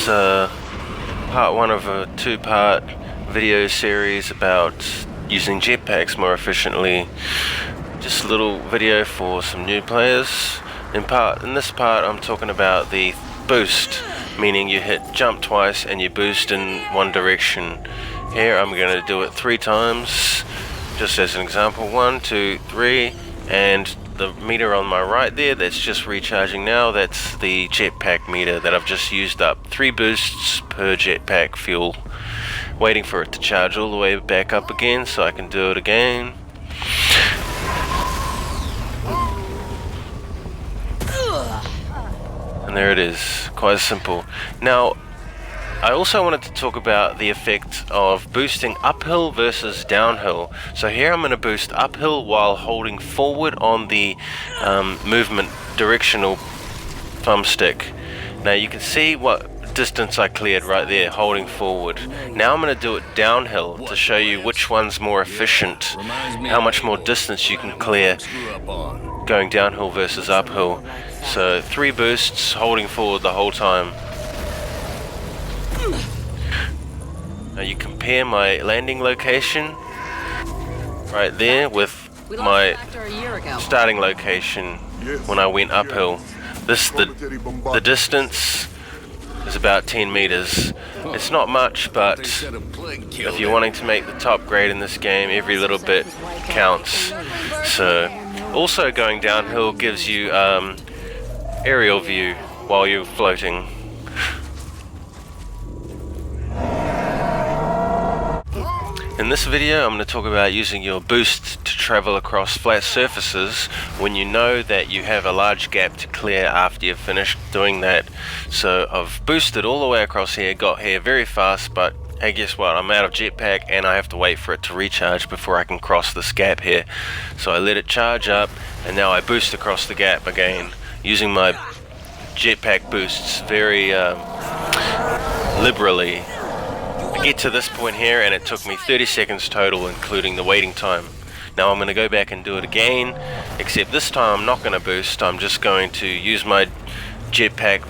is part one of a two-part video series about using jetpacks more efficiently. Just a little video for some new players. In this part I'm talking about the boost, meaning you hit jump twice and you boost in one direction. Here I'm going to do it 3 times, just as an example. 1, 2, 3, and the meter on my right there, that's just recharging now. That's the jetpack meter that I've just used up. 3 boosts per jetpack fuel. Waiting for it to charge all the way back up again so I can do it again. And there it is, quite simple. Now, I also wanted to talk about the effect of boosting uphill versus downhill. So here I'm going to boost uphill while holding forward on the movement directional thumbstick. Now you can see what distance I cleared right there, holding forward. Now I'm going to do it downhill to show you which one's more efficient, how much more distance you can clear going downhill versus uphill. So 3 boosts, holding forward the whole time. Now you compare my landing location right there with my starting location when I went uphill. The distance is about 10 meters. It's not much, but if you're wanting to make the top grade in this game, every little bit counts. So also going downhill gives you aerial view while you're floating. In this video I'm going to talk about using your boost to travel across flat surfaces when you know that you have a large gap to clear after you've finished doing that. So I've boosted all the way across here, got here very fast, but hey, guess what, I'm out of jetpack and I have to wait for it to recharge before I can cross this gap here. So I let it charge up and now I boost across the gap again using my jetpack boosts very liberally. Get to this point here and it took me 30 seconds total, including the waiting time. Now I'm going to go back and do it again, except this time I'm not going to boost. I'm just going to use my jetpack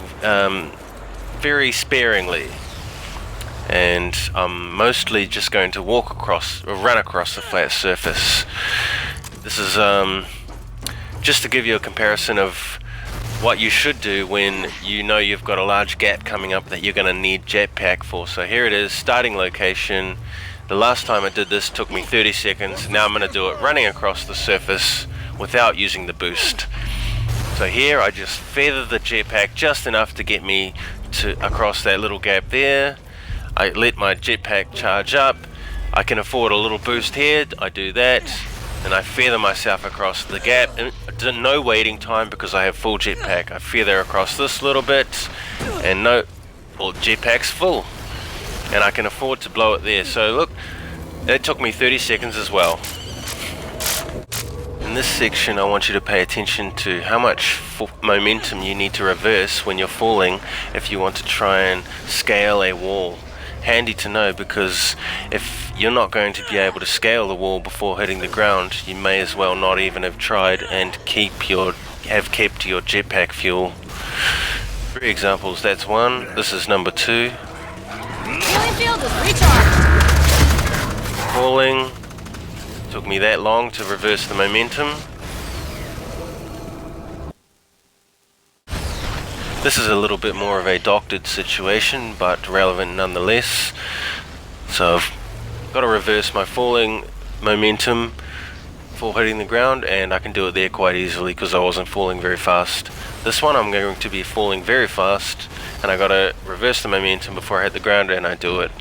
very sparingly, and I'm mostly just going to walk across or run across the flat surface. This is just to give you a comparison of what you should do when you know you've got a large gap coming up that you're going to need jetpack for. So here it is, starting location. The last time I did this took me 30 seconds. Now I'm going to do it running across the surface without using the boost. So here I just feather the jetpack just enough to get me to across that little gap there. I let my jetpack charge up. I can afford a little boost here. I do that. And I feather myself across the gap, and no waiting time because I have full jetpack. I feather across this little bit, and jetpack's full, and I can afford to blow it there. So look, that took me 30 seconds as well. In this section I want you to pay attention to how much momentum you need to reverse when you're falling if you want to try and scale a wall. Handy to know, because if you're not going to be able to scale the wall before hitting the ground, you may as well not even have tried and kept your jetpack fuel. 3 examples, that's 1. This is number 2. Healing field is recharged. Falling. Took me that long to reverse the momentum. This is a little bit more of a doctored situation, but relevant nonetheless. So I've got to reverse my falling momentum before hitting the ground, and I can do it there quite easily because I wasn't falling very fast. This one I'm going to be falling very fast, and I got to reverse the momentum before I hit the ground, and I do it.